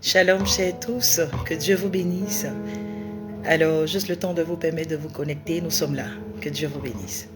Shalom chez tous, que Dieu vous bénisse. Alors, juste le temps de vous permettre de vous connecter, nous sommes là. Que Dieu vous bénisse.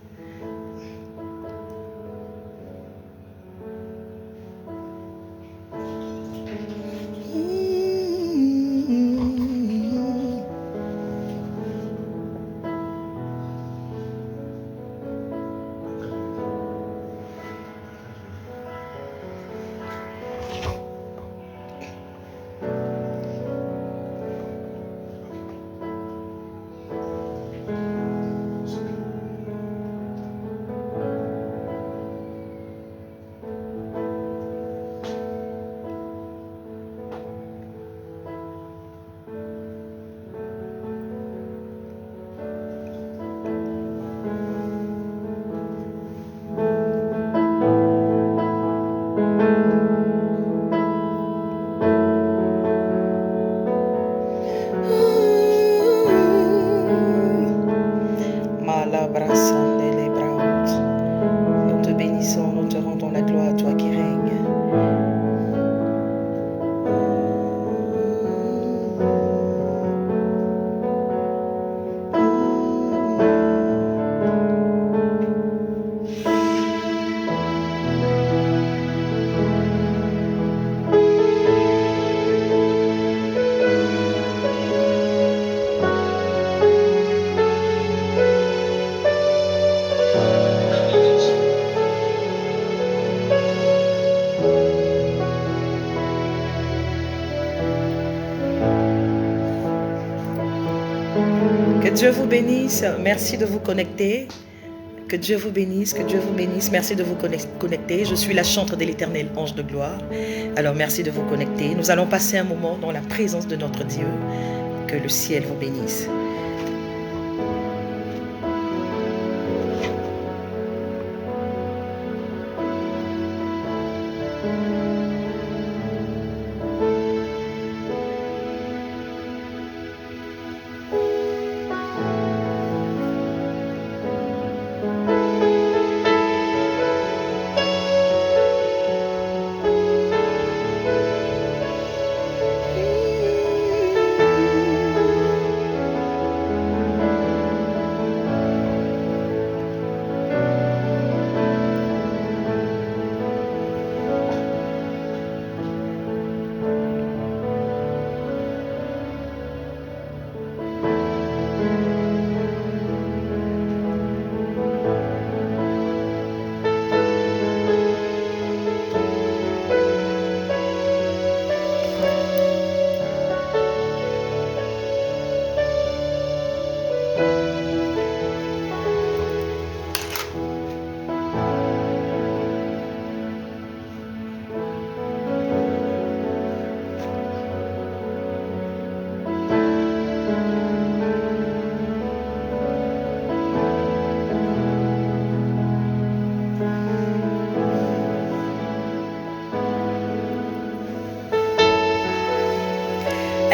Nous te bénissons, nous te rendons la gloire à toi qui règne. Que Dieu vous bénisse. Merci de vous connecter. Que Dieu vous bénisse, que Dieu vous bénisse. Merci de vous connecter. Je suis la chantre de l'Éternel, ange de gloire. Alors merci de vous connecter. Nous allons passer un moment dans la présence de notre Dieu. Que le ciel vous bénisse.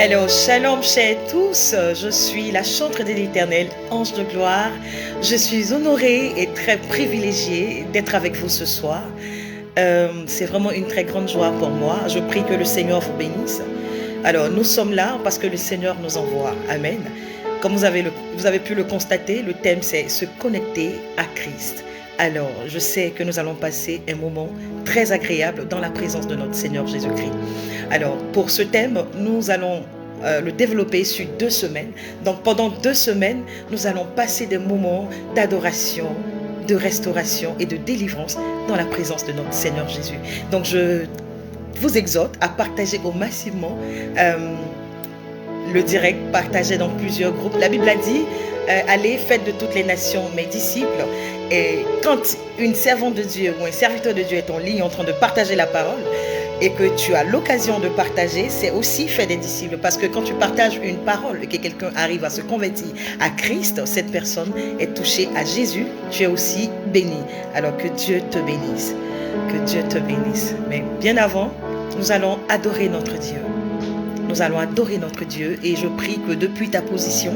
Alors, shalom chez tous, je suis la chantre de l'Éternel, ange de gloire. Je suis honorée et très privilégiée d'être avec vous ce soir. C'est vraiment une très grande joie pour moi. Je prie que le Seigneur vous bénisse. Alors, nous sommes là parce que le Seigneur nous envoie. Amen. Comme vous avez pu le constater, le thème c'est se connecter à Christ. Alors, je sais que nous allons passer un moment très agréable dans la présence de notre Seigneur Jésus-Christ. Alors, pour ce thème, nous allons le développer sur 2 semaines. Donc, pendant 2 semaines, nous allons passer des moments d'adoration, de restauration et de délivrance dans la présence de notre Seigneur Jésus. Donc, je vous exhorte à partager au maximum le direct, partager dans plusieurs groupes. La Bible a dit, allez, faites de toutes les nations mes disciples. Et quand une servante de Dieu ou un serviteur de Dieu est en ligne en train de partager la parole et que tu as l'occasion de partager, c'est aussi faire des disciples. Parce que quand tu partages une parole et que quelqu'un arrive à se convertir à Christ, cette personne est touchée à Jésus, tu es aussi béni. Alors que Dieu te bénisse. Que Dieu te bénisse. Mais bien avant, nous allons adorer notre Dieu. Nous allons adorer notre Dieu et je prie que depuis ta position,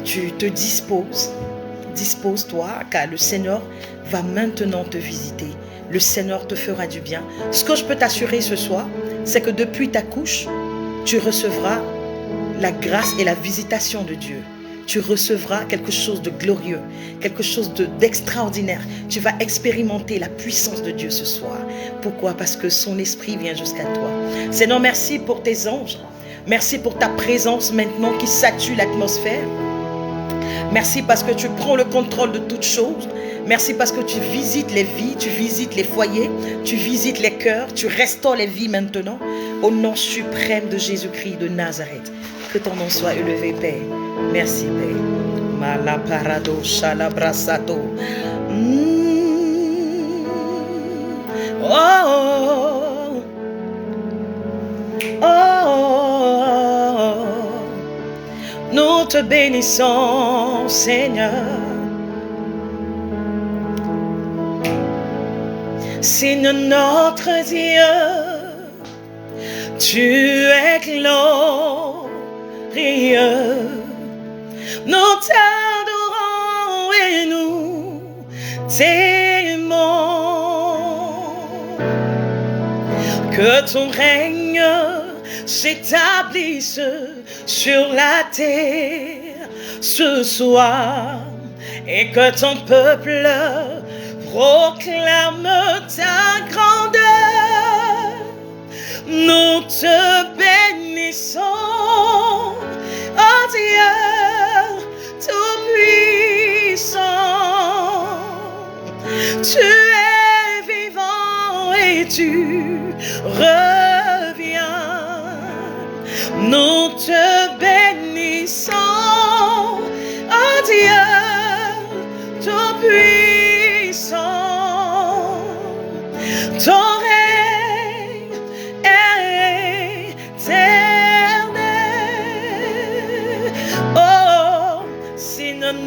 tu te dispose-toi, car le Seigneur va maintenant te visiter. Le Seigneur te fera du bien. Ce que je peux t'assurer ce soir, c'est que depuis ta couche, tu recevras la grâce et la visitation de Dieu. Tu recevras quelque chose de glorieux, quelque chose d'extraordinaire. Tu vas expérimenter la puissance de Dieu ce soir. Pourquoi? Parce que son esprit vient jusqu'à toi. Seigneur, merci pour tes anges. Merci pour ta présence maintenant qui sature l'atmosphère. Merci parce que tu prends le contrôle de toutes choses. Merci parce que tu visites les vies, tu visites les foyers, tu visites les cœurs, tu restaures les vies maintenant. Au nom suprême de Jésus-Christ de Nazareth. Que ton nom soit élevé, Père. Merci, Père. Malaparado shalabrasato. Oh, oh, oh. Nous te bénissons, Seigneur. Signe notre Dieu. Tu es glorieux. Nous t'adorons et nous t'aimons. Que ton règne s'établisse sur la terre ce soir et que ton peuple proclame ta grandeur. Nous te bénissons, oh Dieu tout-puissant. Tu es vivant et tu reviens. Nous te bénissons, oh Dieu tout-puissant. Ton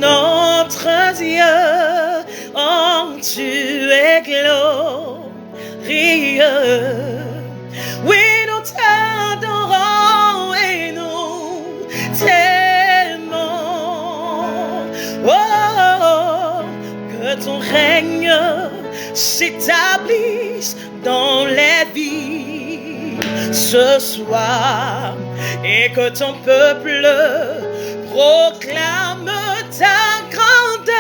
notre Dieu, oh, tu es glorieux. Oui, nous t'adorons et nous t'aimons. Oh, que ton règne s'établisse dans les vies ce soir et que ton peuple proclame ta grandeur.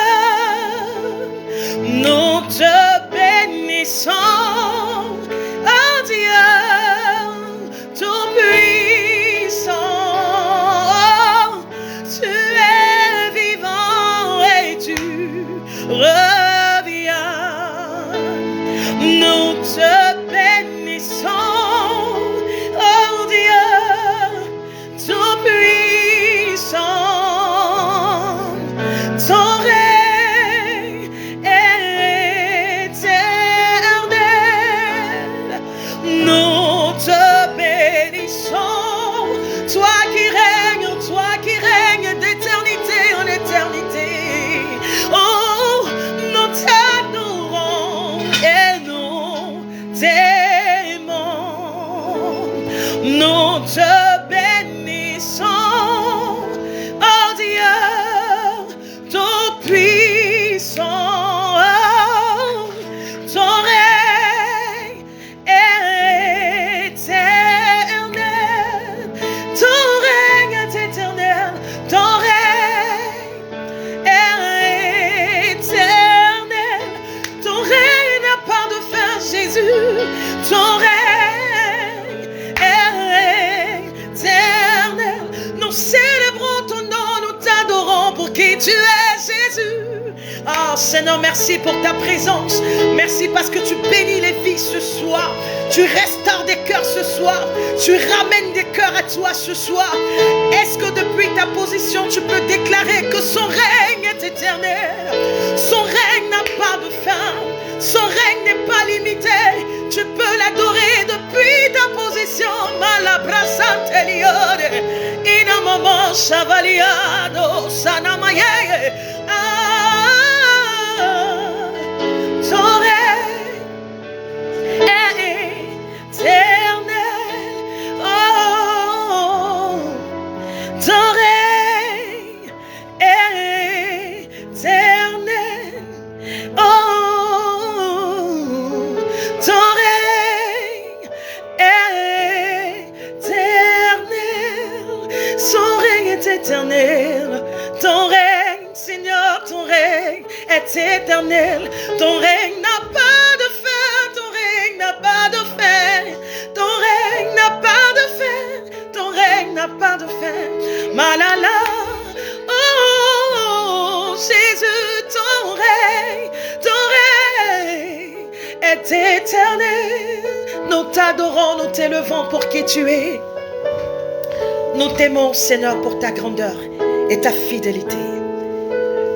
Nous te bénissons, oh Dieu tout-puissant. Tu es vivant et tu reviens. Nous te bénissons, oh Dieu tout-puissant. Ton règne est éternel. Nous te bénissons. Toi qui règnes d'éternité en éternité. Oh, nous t'adorons et nous t'aimons. Nous te bénissons, oh Dieu tout-puissant. Ton règne est éternel. Ton règne est éternel. Ton règne est éternel. Ton règne n'a pas de fin, Jésus. Ton règne est éternel. Nous célébrons ton nom, nous t'adorons pour qui tu es, Jésus. Oh Seigneur, merci pour ta présence. Merci parce que tu bénis les vies ce soir. Tu restaures des cœurs ce soir. Tu ramènes des cœurs à toi ce soir. Est-ce que depuis ta position, tu peux déclarer que son règne est éternel? Son règne n'a pas de fin. Son règne n'est pas limité. Tu peux l'adorer depuis ta position. Malabrasante liode. Inamomo savaliado sanamaye. Ton règne est éternel. Oh, ton règne est éternel. Oh, ton règne est éternel. est éternel. Ton règne n'a pas de fin, ton règne n'a pas de fin, ton règne n'a pas de fin, ton règne n'a pas de fin. Malala, oh Jésus, ton règne est éternel. Nous t'adorons, nous t'élevons pour qui tu es. Nous t'aimons, Seigneur, pour ta grandeur et ta fidélité.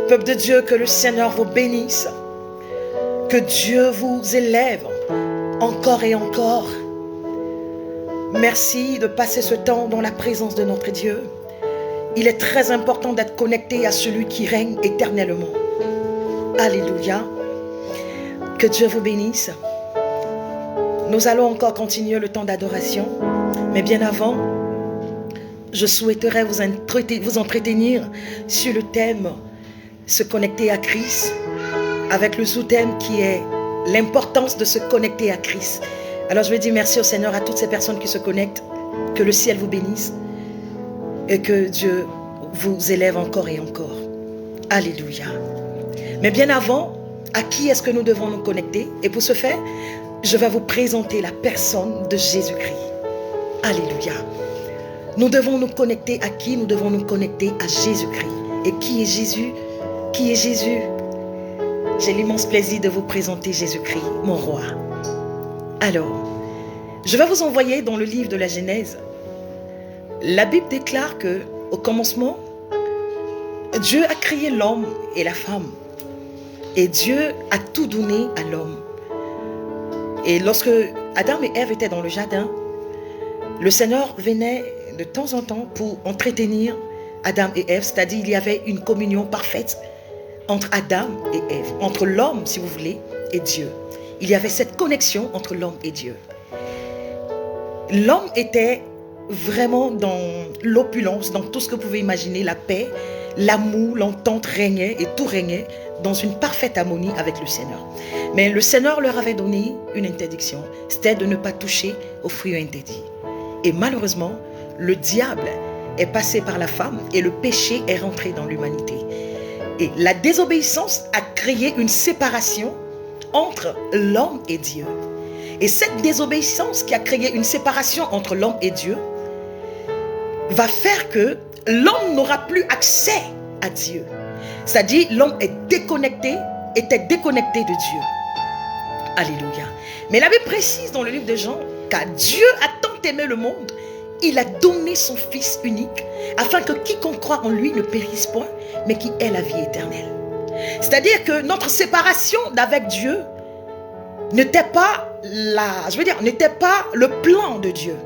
Peuple de Dieu, que le Seigneur vous bénisse. Que Dieu vous élève encore et encore. Merci de passer ce temps dans la présence de notre Dieu. Il est très important d'être connecté à celui qui règne éternellement. Alléluia. Que Dieu vous bénisse. Nous allons encore continuer le temps d'adoration. Mais bien avant, je souhaiterais vous entretenir sur le thème « Se connecter à Christ » avec le sous-thème qui est l'importance de se connecter à Christ. Alors je vais dire merci au Seigneur à toutes ces personnes qui se connectent. Que le ciel vous bénisse et que Dieu vous élève encore et encore. Alléluia. Mais bien avant, à qui est-ce que nous devons nous connecter? Et pour ce faire, je vais vous présenter la personne de Jésus-Christ. Alléluia. Nous devons nous connecter à qui? Nous devons nous connecter à Jésus-Christ. Et qui est Jésus? Qui est Jésus? J'ai l'immense plaisir de vous présenter Jésus-Christ, mon roi. Alors, je vais vous envoyer dans le livre de la Genèse. La Bible déclare que, au commencement, Dieu a créé l'homme et la femme. Et Dieu a tout donné à l'homme. Et lorsque Adam et Ève étaient dans le jardin, le Seigneur venait de temps en temps pour entretenir Adam et Ève, c'est-à-dire il y avait une communion parfaite entre Adam et Ève, entre l'homme, si vous voulez, et Dieu. Il y avait cette connexion entre l'homme et Dieu. L'homme était vraiment dans l'opulence, dans tout ce que vous pouvez imaginer, la paix, l'amour, l'entente régnait et tout régnait dans une parfaite harmonie avec le Seigneur. Mais le Seigneur leur avait donné une interdiction, c'était de ne pas toucher aux fruits interdits. Et malheureusement, le diable est passé par la femme et le péché est rentré dans l'humanité. Et la désobéissance a créé une séparation entre l'homme et Dieu. Et cette désobéissance qui a créé une séparation entre l'homme et Dieu va faire que l'homme n'aura plus accès à Dieu. C'est-à-dire l'homme était déconnecté de Dieu. Alléluia. Mais la Bible précise dans le livre de Jean car Dieu a tant aimé le monde, il a donné son Fils unique afin que quiconque croit en lui ne périsse point, mais qui ait la vie éternelle. C'est-à-dire que notre séparation d'avec Dieu n'était pas n'était pas le plan de Dieu.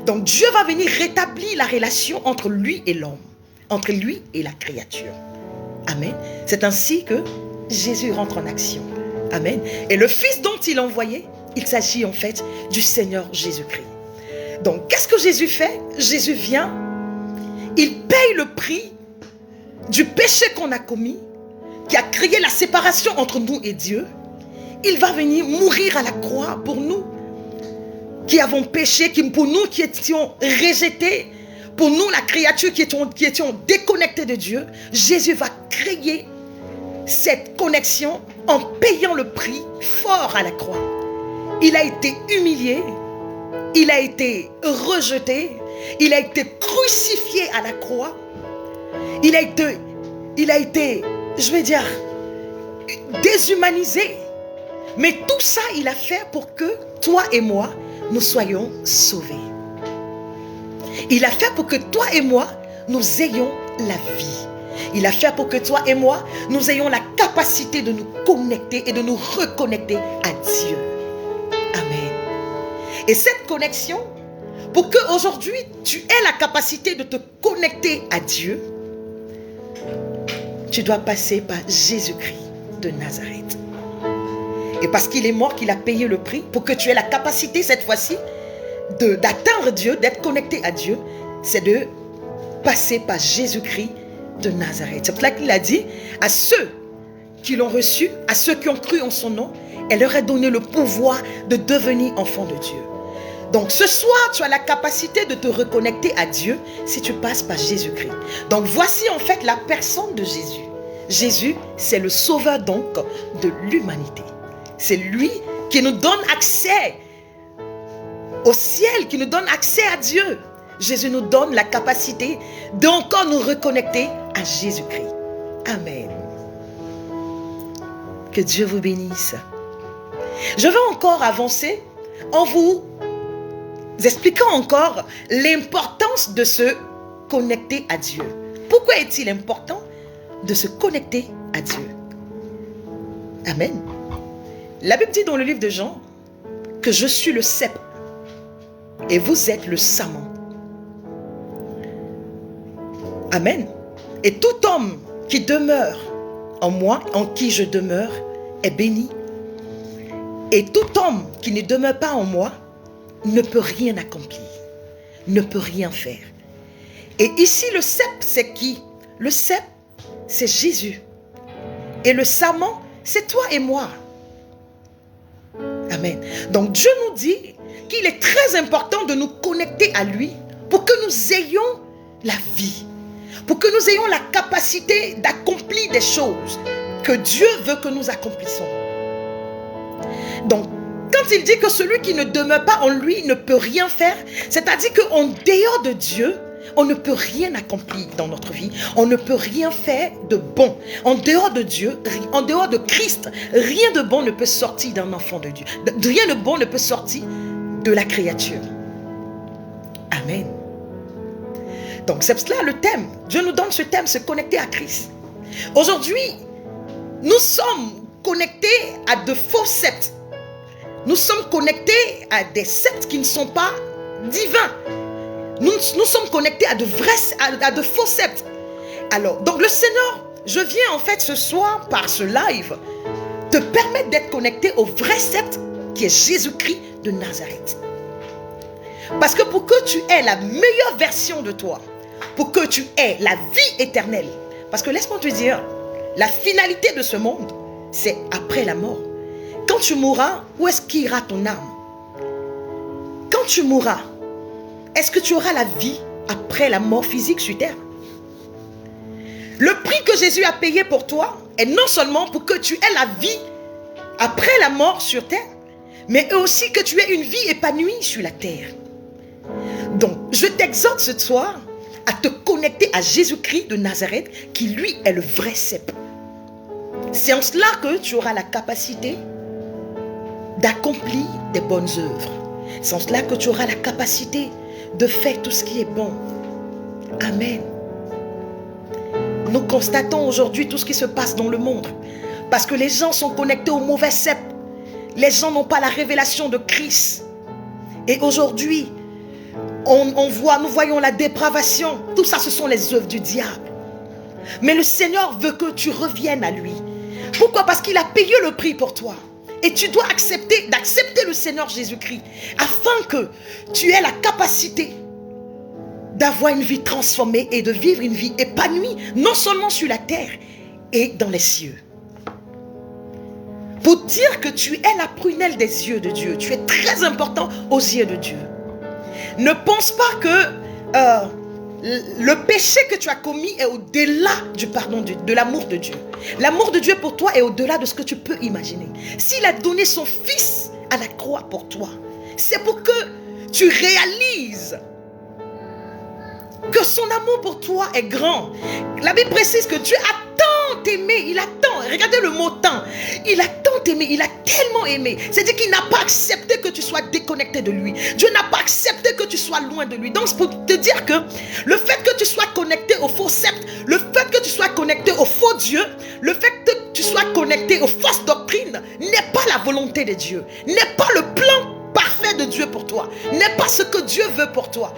Donc Dieu va venir rétablir la relation entre lui et l'homme, entre lui et la créature. Amen. C'est ainsi que Jésus rentre en action. Amen. Et le Fils dont il a envoyé, il s'agit en fait du Seigneur Jésus-Christ. Donc, qu'est-ce que Jésus fait? Jésus vient, il paye le prix du péché qu'on a commis, qui a créé la séparation entre nous et Dieu. Il va venir mourir à la croix pour nous, qui avons péché, pour nous qui étions rejetés, pour nous la créature qui étions déconnectés de Dieu. Jésus va créer cette connexion en payant le prix fort à la croix. Il a été humilié, il a été rejeté, il a été crucifié à la croix, il a été, je vais dire, déshumanisé. Mais tout ça, il a fait pour que toi et moi, nous soyons sauvés. Il a fait pour que toi et moi, nous ayons la vie. Il a fait pour que toi et moi, nous ayons la capacité de nous connecter et de nous reconnecter à Dieu. Amen. Et cette connexion, pour qu'aujourd'hui, tu aies la capacité de te connecter à Dieu, tu dois passer par Jésus-Christ de Nazareth. Et parce qu'il est mort, qu'il a payé le prix, pour que tu aies la capacité cette fois-ci d'atteindre Dieu, d'être connecté à Dieu, c'est de passer par Jésus-Christ de Nazareth. C'est pour cela qu'il a dit à ceux qui l'ont reçu, à ceux qui ont cru en son nom, elle leur a donné le pouvoir de devenir enfants de Dieu. Donc ce soir, tu as la capacité de te reconnecter à Dieu si tu passes par Jésus-Christ. Donc voici en fait la personne de Jésus. Jésus, c'est le sauveur donc de l'humanité. C'est lui qui nous donne accès au ciel, qui nous donne accès à Dieu. Jésus nous donne la capacité d'encore nous reconnecter à Jésus-Christ. Amen. Que Dieu vous bénisse. Je vais encore avancer en vous expliquant encore l'importance de se connecter à Dieu. Pourquoi est-il important de se connecter à Dieu? Amen. La Bible dit dans le livre de Jean que je suis le cep et vous êtes le saman. Amen. Et tout homme qui demeure en moi, en qui je demeure, est béni. Et tout homme qui ne demeure pas en moi ne peut rien accomplir, ne peut rien faire. Et ici, le cep, c'est qui? Le cep, c'est Jésus. Et le saman, c'est toi et moi. Amen. Donc Dieu nous dit qu'il est très important de nous connecter à lui pour que nous ayons la vie, pour que nous ayons la capacité d'accomplir des choses que Dieu veut que nous accomplissions. Donc, quand il dit que celui qui ne demeure pas en lui ne peut rien faire, c'est-à-dire qu'en dehors de Dieu, on ne peut rien accomplir dans notre vie. On ne peut rien faire de bon. En dehors de Dieu, en dehors de Christ, rien de bon ne peut sortir d'un enfant de Dieu. Rien de bon ne peut sortir de la créature. Amen. Donc c'est cela le thème. Dieu nous donne ce thème, se connecter à Christ. Aujourd'hui, nous sommes connectés à de faux sceptres. Nous sommes connectés à des sceptres qui ne sont pas divins. Nous sommes connectés à de faux sceptres. Alors, donc le Seigneur, je viens en fait ce soir par ce live te permettre d'être connecté au vrai sceptre qui est Jésus-Christ de Nazareth. Parce que pour que tu aies la meilleure version de toi, pour que tu aies la vie éternelle, parce que laisse-moi te dire, la finalité de ce monde, c'est après la mort. Quand tu mourras, où est-ce qu'ira ton âme? Quand tu mourras, est-ce que tu auras la vie après la mort physique sur terre? Le prix que Jésus a payé pour toi est non seulement pour que tu aies la vie après la mort sur terre, mais aussi que tu aies une vie épanouie sur la terre. Donc, je t'exhorte ce soir à te connecter à Jésus-Christ de Nazareth, qui lui est le vrai cep. C'est en cela que tu auras la capacité d'accomplir des bonnes œuvres. C'est en cela que tu auras la capacité de faire tout ce qui est bon. Amen. Nous constatons aujourd'hui tout ce qui se passe dans le monde. Parce que les gens sont connectés au mauvais cep. Les gens n'ont pas la révélation de Christ. Et aujourd'hui, nous voyons la dépravation. Tout ça, ce sont les œuvres du diable. Mais le Seigneur veut que tu reviennes à lui. Pourquoi? Parce qu'il a payé le prix pour toi. Et tu dois d'accepter le Seigneur Jésus-Christ afin que tu aies la capacité d'avoir une vie transformée et de vivre une vie épanouie, non seulement sur la terre et dans les cieux. Pour dire que tu es la prunelle des yeux de Dieu, tu es très important aux yeux de Dieu. Ne pense pas que le péché que tu as commis est au-delà du pardon de l'amour de Dieu. L'amour de Dieu pour toi est au-delà de ce que tu peux imaginer. S'il a donné son fils à la croix pour toi, c'est pour que tu réalises que son amour pour toi est grand. La Bible précise que Dieu a tant aimé, il a tant, regardez le mot tant, il a tant aimé, il a tellement aimé. C'est-à-dire qu'il n'a pas accepté que tu sois déconnecté de lui. Dieu n'a pas accepté que tu sois loin de lui. Donc c'est pour te dire que le fait que tu sois connecté au faux sceptre, le fait que tu sois connecté au faux Dieu, le fait que tu sois connecté aux fausses doctrines n'est pas la volonté de Dieu, n'est pas le plan parfait de Dieu pour toi, n'est pas ce que Dieu veut pour toi.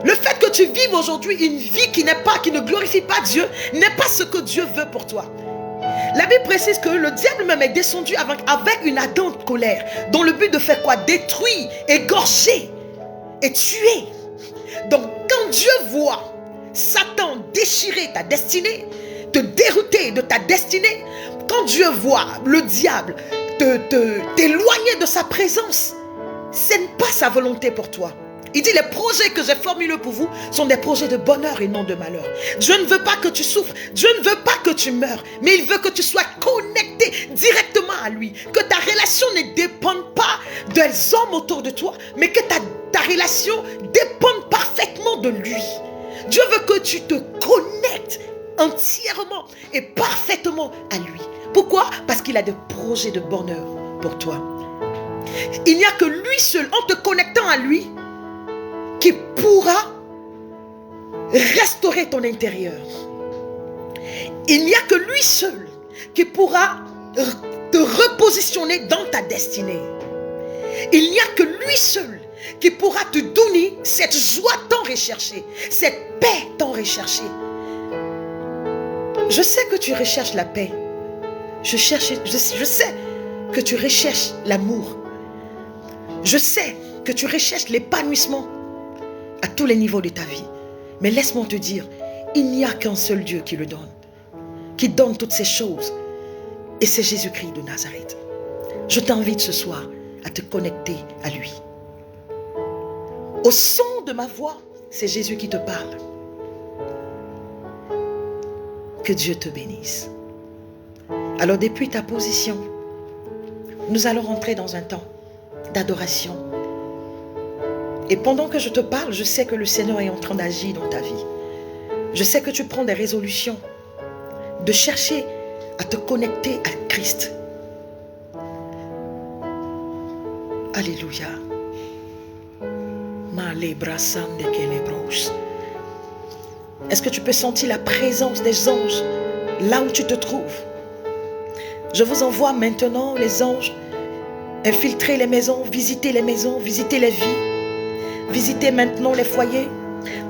Le fait que tu vives aujourd'hui une vie qui ne glorifie pas Dieu, n'est pas ce que Dieu veut pour toi. La Bible précise que le diable même est descendu avec une ardente colère, dans le but de faire quoi? Détruire, égorger et tuer. Donc quand Dieu voit Satan déchirer ta destinée, te dérouter de ta destinée, quand Dieu voit le diable t'éloigner de sa présence, ce n'est pas sa volonté pour toi. Il dit, les projets que j'ai formulés pour vous sont des projets de bonheur et non de malheur. Dieu ne veut pas que tu souffres. Dieu ne veut pas que tu meurs. Mais il veut que tu sois connecté directement à lui. Que ta relation ne dépende pas des hommes autour de toi, mais que ta relation dépende parfaitement de lui. Dieu veut que tu te connectes entièrement et parfaitement à lui. Pourquoi? Parce qu'il a des projets de bonheur pour toi. Il n'y a que lui seul, en te connectant à lui, qui pourra restaurer ton intérieur. Il n'y a que lui seul qui pourra te repositionner dans ta destinée. Il n'y a que lui seul qui pourra te donner cette joie tant recherchée, cette paix tant recherchée. Je sais que tu recherches la paix. Je sais que tu recherches l'amour. Je sais que tu recherches l'épanouissement à tous les niveaux de ta vie. Mais laisse-moi te dire, il n'y a qu'un seul Dieu qui le donne, qui donne toutes ces choses. Et c'est Jésus-Christ de Nazareth. Je t'invite ce soir à te connecter à lui. Au son de ma voix, c'est Jésus qui te parle. Que Dieu te bénisse. Alors depuis ta position, nous allons rentrer dans un temps d'adoration. Et pendant que je te parle, je sais que le Seigneur est en train d'agir dans ta vie. Je sais que tu prends des résolutions de chercher à te connecter à Christ. Alléluia. Est-ce que tu peux sentir la présence des anges là où tu te trouves? Je vous envoie maintenant les anges infiltrer les maisons, visiter les vies. Visiter maintenant les foyers.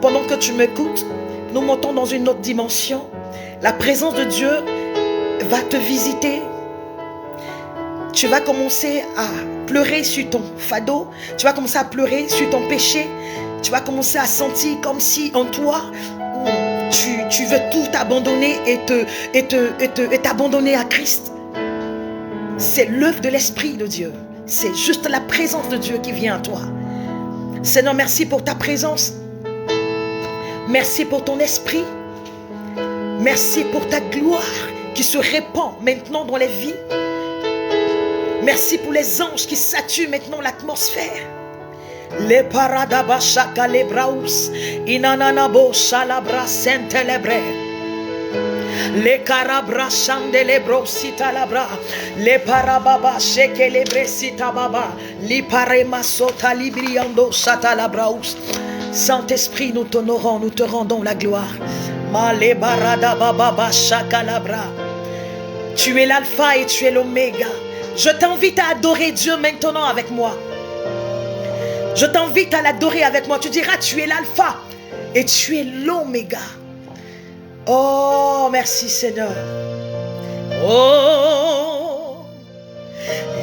Pendant que tu m'écoutes, nous montons dans une autre dimension. La présence de Dieu va te visiter. Tu vas commencer à pleurer sur ton fardeau. Tu vas commencer à pleurer sur ton péché. Tu vas commencer à sentir comme si en toi, tu veux tout abandonner et t'abandonner à Christ. C'est l'œuvre de l'Esprit de Dieu. C'est juste la présence de Dieu qui vient à toi. Seigneur, merci pour ta présence. Merci pour ton esprit. Merci pour ta gloire qui se répand maintenant dans les vies. Merci pour les anges qui saturent maintenant l'atmosphère. Les paradabashaka les braus, inananabo shalabra sentelebre. Les carabra chandelebro sita labra, les parababa shekelebre sita baba, li parema sota libriando sata labraus. Saint-Esprit, nous t'honorons, nous te rendons la gloire. Ma le barada baba shakalabra. Tu es l'alpha et tu es l'oméga. Je t'invite à adorer Dieu maintenant avec moi. Je t'invite à l'adorer avec moi. Tu diras, tu es l'alpha et tu es l'oméga. Oh, merci Seigneur. Oh,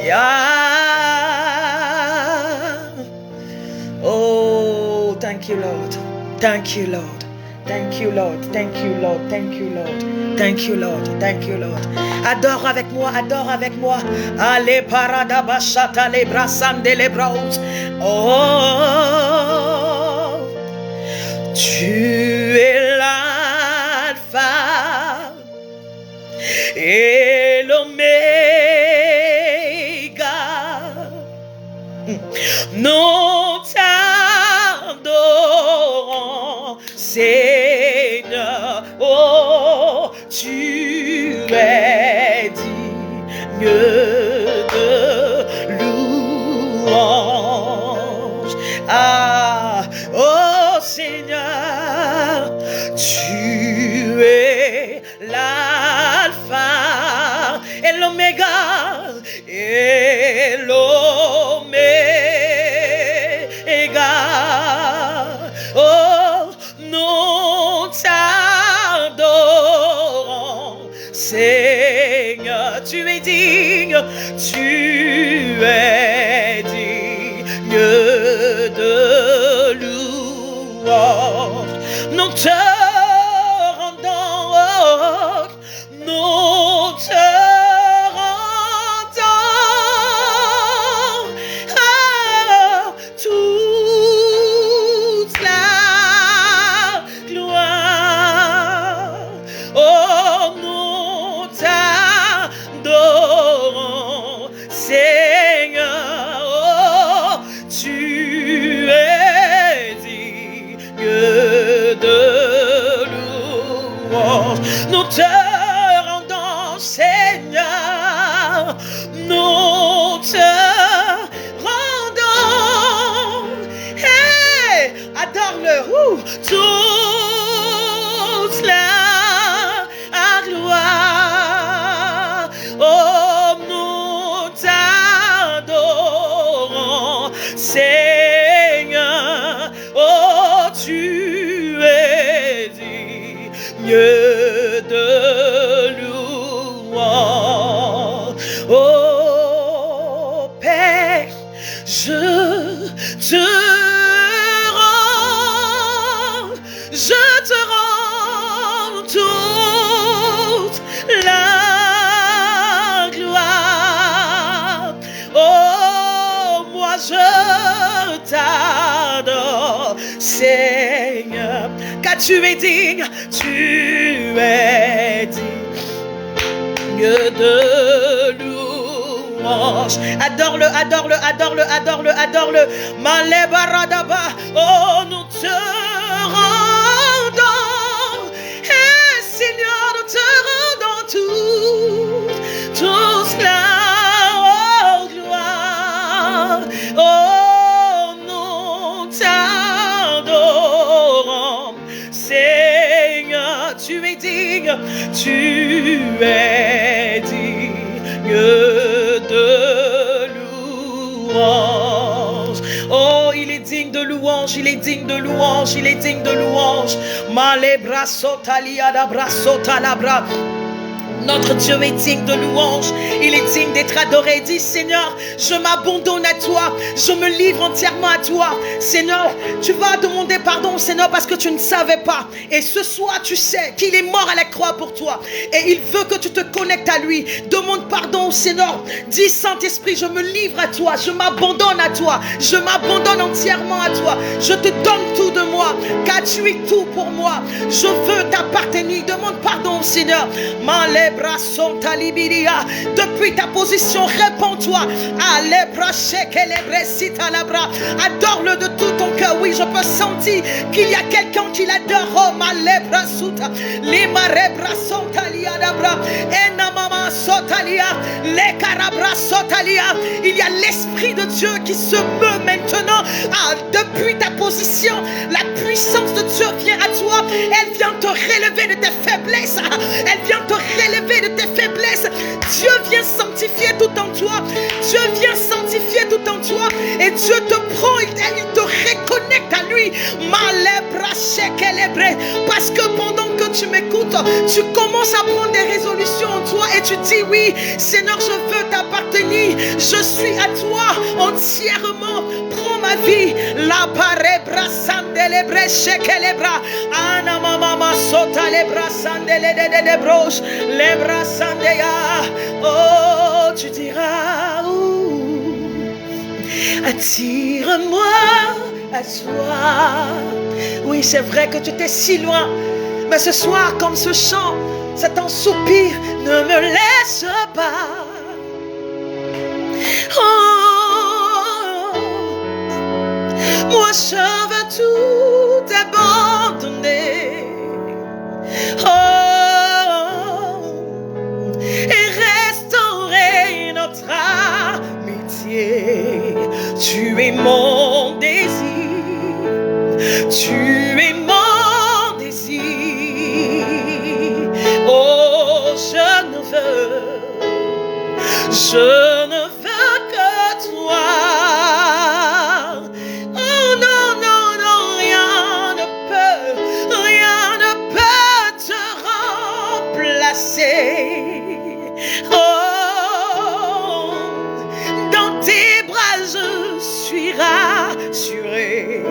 yeah. Oh, thank you, Lord. Thank you, Lord. Thank you, Lord. Thank you, Lord. Thank you, Lord. Thank you, Lord. Thank you, Lord. Adore avec moi, adore avec moi. Allez, parada bachata, les brassande, les braus. Oh, tu es l'alpha et l'oméga. Nous t'adorons, Seigneur. Oh, tu es digne de louange. Ah, oh Seigneur, tu es l'alpha et l'oméga, et l'oméga. Oh, nous t'adorons, Seigneur, tu es digne, tu es digne de louange. Nous te rendons, nous te rendons tout Oh Père, je te rends toute la gloire. Oh, moi je t'adore, Seigneur, car tu es digne de louange. Adore-le, adore-le, adore-le, adore-le, adore-le. Malebaradaba. Oh, nous te rendons, et Seigneur, nous te rendons tout cela, oh gloire. Oh, nous t'adorons, Seigneur, tu es digne, tu es digne de louange. Oh, il est digne de louange, il est digne de louange, il est digne de louange. Malebra sotalia da brasota labra. Notre Dieu est digne de louange, il est digne d'être adoré. Dis Seigneur, je m'abandonne à toi, je me livre entièrement à toi. Seigneur, tu vas demander pardon, Seigneur, parce que tu ne savais pas. Et ce soir, tu sais qu'il est mort à la croix pour toi. Et il veut que tu te connectes à lui. Demande pardon au Seigneur. Dis Saint-Esprit, je me livre à toi, je m'abandonne à toi, je m'abandonne entièrement à toi. Je te donne tout de moi, car tu es tout pour moi. Je veux t'appartenir. Demande pardon au Seigneur. Depuis ta position, réponds-toi. Adore-le de tout ton cœur. Oui, je peux sentir qu'il y a quelqu'un qui l'adore. Oh, il y a l'Esprit de Dieu qui se meut maintenant. Depuis ta position, la puissance de Dieu vient à toi. Elle vient te relever de tes faiblesses. Elle vient te relever de tes faiblesses. Dieu vient sanctifier tout en toi. Dieu vient sanctifier tout en toi. Et Dieu te prend, il te reconnecte à lui. Parce que pendant que tu m'écoutes, tu commences à prendre des résolutions en toi. Et tu dis oui, Seigneur, je veux t'appartenir. Je suis à toi entièrement. Prends ma vie. La parebra sandelebre shekelebra. Ana mama sota lebra sandele de broche. Lebra sandeya. Oh, tu diras, attire-moi à toi. Oui, c'est vrai que tu étais si loin. Mais ce soir, comme ce chant, c'est un soupir. Ne me laisse pas. Oh, moi je veux tout abandonner. Oh, et restaurer notre amitié. Tu es mon désir. Tu es mon désir. Oh, je ne veux que toi. Oh non, non, non, rien ne peut te remplacer. Oh, dans tes bras je suis rassuré.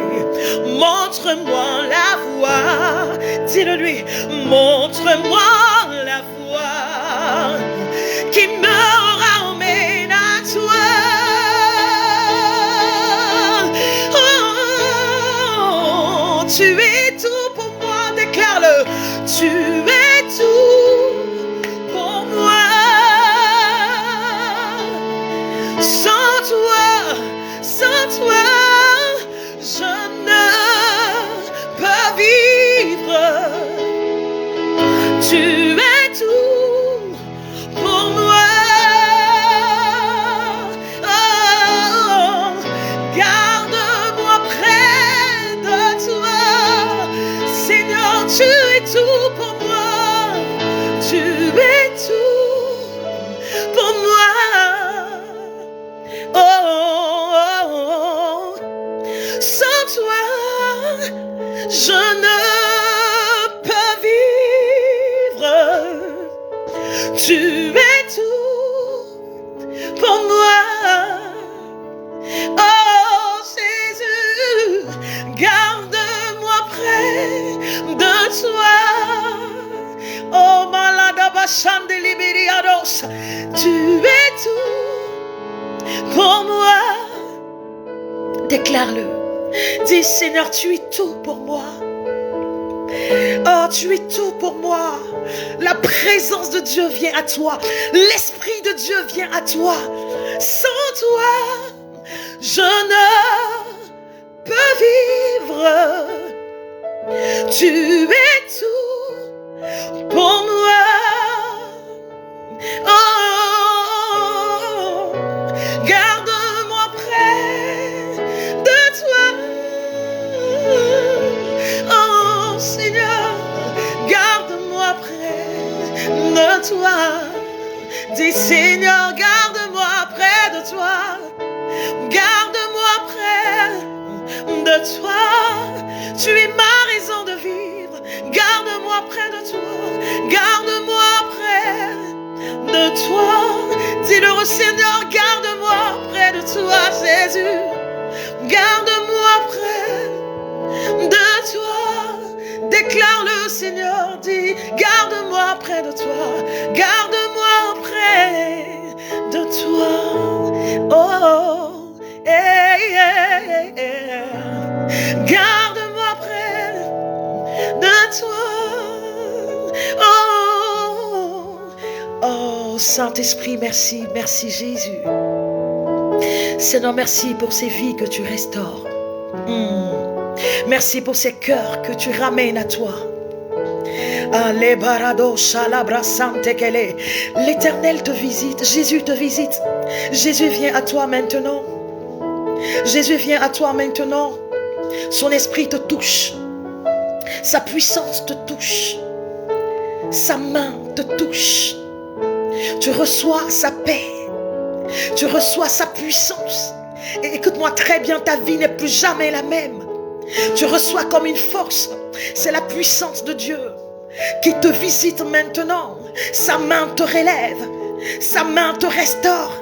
Montre-moi la voie. Dis-le lui. Montre-moi la voie qui me ramène à toi. Oh, tu es tout pour moi, déclare-le. Tu es tout pour moi. Sans toi, je ne peux vivre. Tu es tout pour moi. Oh, garde-moi près de toi. pour moi. Oh Jésus, garde-moi près de toi. Oh malade bachande libériados, tu es tout pour moi. Déclare-le. Dis Seigneur, tu es tout pour moi. Oh, tu es tout pour moi. La présence de Dieu vient à toi. L'Esprit de Dieu vient à toi. Sans toi, je ne peux vivre. Tu es tout pour moi. Oh, garde-moi près de toi. Oh Seigneur, garde-moi près de toi. Dis Seigneur, garde-moi près de toi. Garde-moi près de toi. Tu es ma raison de vivre. Garde-moi près de toi. Garde-moi près de toi. Dis-le au Seigneur, garde-moi près de toi, Jésus. Garde-moi près de toi. Déclare-le, Seigneur. Dis, garde-moi près de toi. Garde-moi près de toi. Oh, hey, hey, hey. Garde-moi près de toi. Oh, oh, Saint-Esprit, merci, merci Jésus. Seigneur, merci pour ces vies que tu restaures. Merci pour ces cœurs que tu ramènes à toi. L'Éternel te visite, Jésus te visite. Jésus vient à toi maintenant. Jésus vient à toi maintenant. Son esprit te touche. Sa puissance te touche. Sa main te touche. Tu reçois sa paix. Tu reçois sa puissance. Et écoute-moi très bien, ta vie n'est plus jamais la même. Tu reçois comme une force. C'est la puissance de Dieu qui te visite maintenant. Sa main te relève. Sa main te restaure.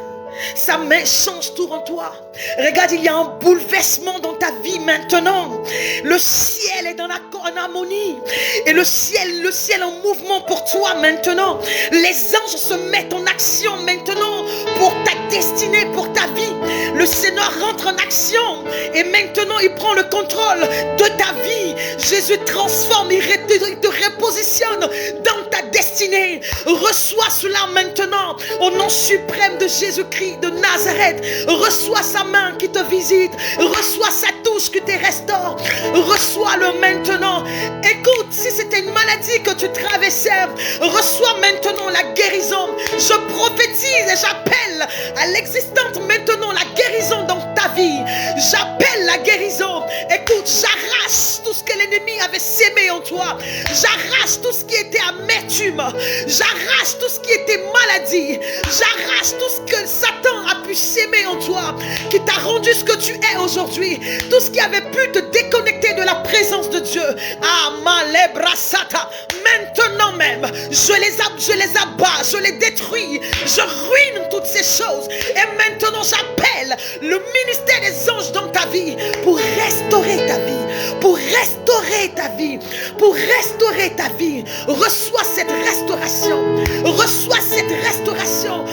Sa main change tout en toi. Regarde, il y a un bouleversement dans ta vie maintenant. Le ciel est en harmonie. Et le ciel en mouvement pour toi maintenant. Les anges se mettent en action maintenant pour ta destinée, pour ta vie. Le Seigneur rentre en action. Et maintenant, il prend le contrôle de ta vie. Jésus transforme, il te repositionne dans ta destinée. Reçois cela maintenant. Au nom suprême de Jésus-Christ de Nazareth. Reçois sa main qui te visite. Reçois sa touche qui te restaure. Reçois-le maintenant. Écoute, si c'était une maladie que tu traversais, reçois maintenant la guérison. Je prophétise et j'appelle à l'existence maintenant la guérison dans ta vie. J'appelle la guérison. Écoute, j'arrache tout ce que l'ennemi avait sémé en toi. J'arrache tout ce qui était amertume. J'arrache tout ce qui était maladie. J'arrache tout ce que Satan a pu s'aimer en toi, qui t'a rendu ce que tu es aujourd'hui, tout ce qui avait pu te déconnecter de la présence de Dieu. Ah, Malebrasata, maintenant même, je les abats, je les détruis, je ruine toutes ces choses. Et maintenant, j'appelle le ministère des anges dans ta vie pour restaurer ta vie, pour restaurer ta vie, pour restaurer ta vie. Reçois cette restauration, reçois cette restauration.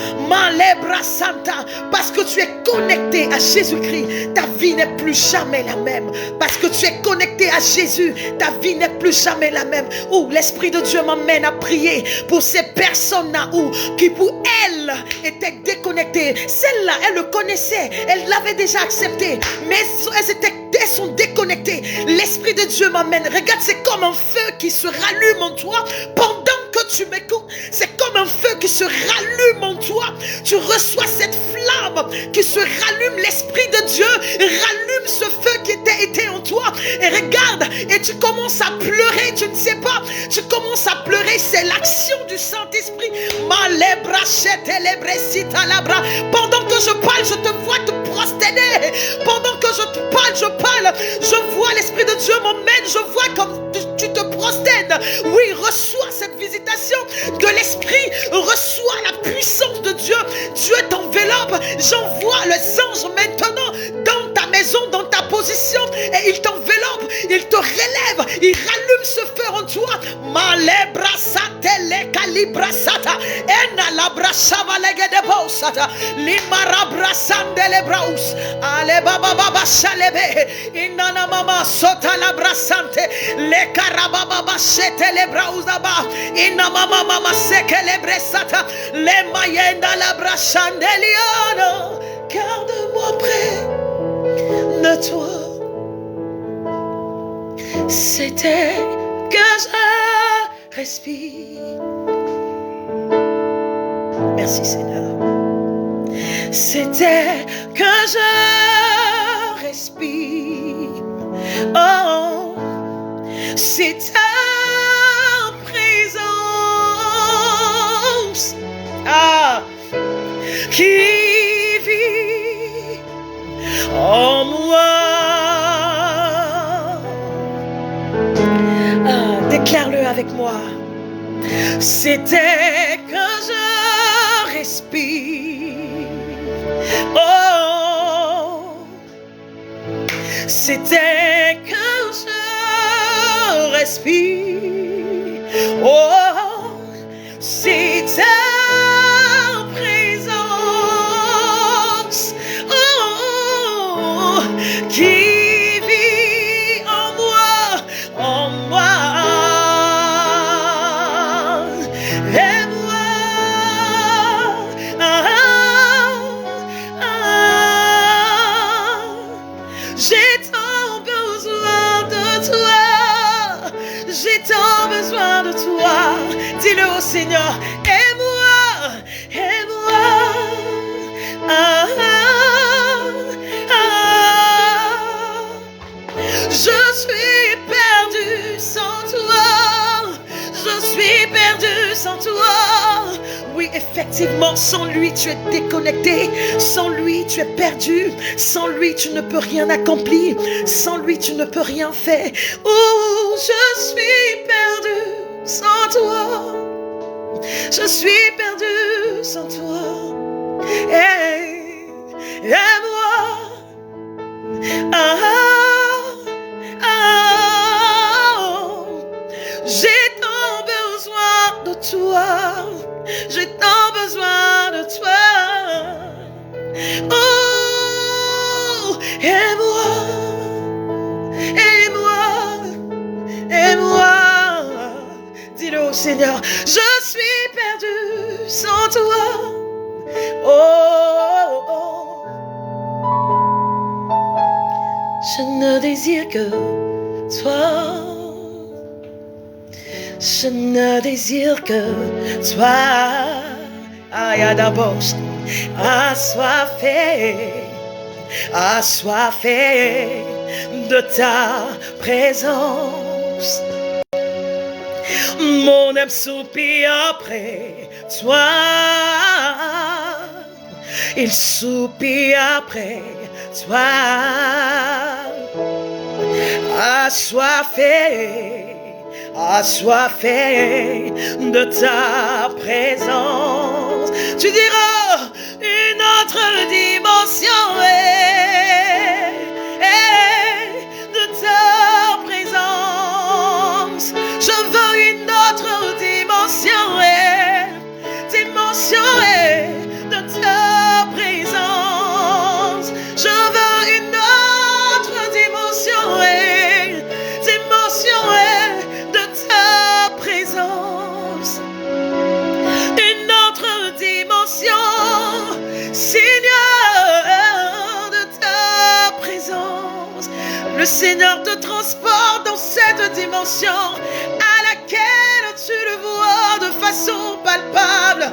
Santa, parce que tu es connecté à Jésus-Christ, ta vie n'est plus jamais la même. Parce que tu es connecté à Jésus, ta vie n'est plus jamais la même. Où l'Esprit de Dieu m'emmène à prier pour ces personnes-là qui pour elle étaient déconnectées. Celle-là, elle le connaissait, elle l'avait déjà accepté, mais elles sont déconnectées. L'Esprit de Dieu m'emmène. Regarde, c'est comme un feu qui se rallume en toi pendant que tu m'écoutes. C'est comme un feu qui se rallume en toi. Tu reçois cette flamme qui se rallume. L'Esprit de Dieu rallume ce feu qui était en toi. Et regarde, et tu commences à pleurer. Tu ne sais pas, tu commences à pleurer. C'est l'action du Saint-Esprit. Pendant que je parle, je te vois te prosterner. Pendant que je te parle, je vois l'Esprit de Dieu m'emmène. Je vois comme tu te Oui, reçois cette visitation de l'Esprit. Reçois la puissance de Dieu. Dieu t'enveloppe. J'envoie les anges maintenant dans ta maison, dans ta position. Et il t'enveloppe, il te relève. Il rallume ce feu en toi. Malebrasate le calibrasata. Ena la brasava legedebosata. Limarabrasande le braus. Ale baba baba shalebe. Inana mama sota la brasante. Le carababa sete le brausaba. Inna mama mama seke le bresata. Le mayenda la brasandeliana. Garde-moi près de toi. C'était que je respire. Merci Seigneur. C'était que je respire. Oh, c'est ta présence qui vit en moi. Déclare-le avec moi. C'était que je respire. Oh, c'était que je respire. Oh, c'est ta présence. Oh, qui vit en moi, en moi. Dis-le au Seigneur, aime-moi, aime-moi. Je suis perdu sans toi. Je suis perdu sans toi. Oui, effectivement, sans lui, tu es déconnecté. Sans lui, tu es perdu. Sans lui, tu ne peux rien accomplir. Sans lui, tu ne peux rien faire. Oh, je suis perdu sans toi. Je suis perdu sans toi. Hey, aime-moi. J'ai tant besoin de toi. J'ai tant besoin de toi. Oh, aime-moi. Aime-moi. Aime-moi. Dis-le au Seigneur, je suis perdu sans toi. Oh, oh. Je ne désire que toi. Je ne désire que toi. Ayadabos, assoiffé de ta présence. Mon âme soupire après toi. Il soupire après toi. Assoiffé de ta présence. Tu diras une autre dimension de ta présence. Je veux une autre dimension de ta présence. Je veux une autre dimension de ta présence. Une autre dimension, Seigneur, de ta présence. Le Seigneur te transporte dans cette dimension à laquelle tu le vois de façon palpable.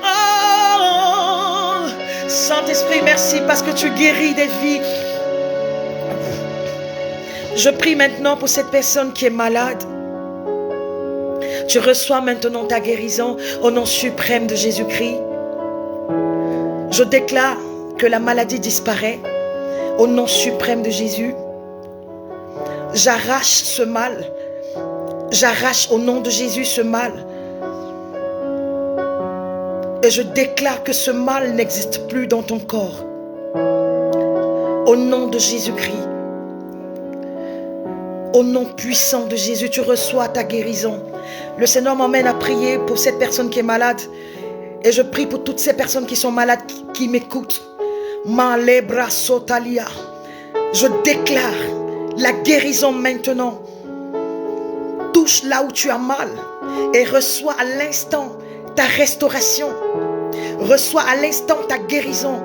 Oh, Saint-Esprit, merci parce que tu guéris des vies. Je prie maintenant pour cette personne qui est malade. Tu reçois maintenant ta guérison au nom suprême de Jésus-Christ. Je déclare que la maladie disparaît. Au nom suprême de Jésus, j'arrache ce mal. J'arrache au nom de Jésus ce mal. Et je déclare que ce mal n'existe plus dans ton corps. Au nom de Jésus-Christ. Au nom puissant de Jésus, tu reçois ta guérison. Le Seigneur m'emmène à prier pour cette personne qui est malade. Et je prie pour toutes ces personnes qui sont malades, qui m'écoutent. Malebra sotalia. Je déclare la guérison maintenant. Touche là où tu as mal et reçois à l'instant ta restauration. Reçois à l'instant ta guérison.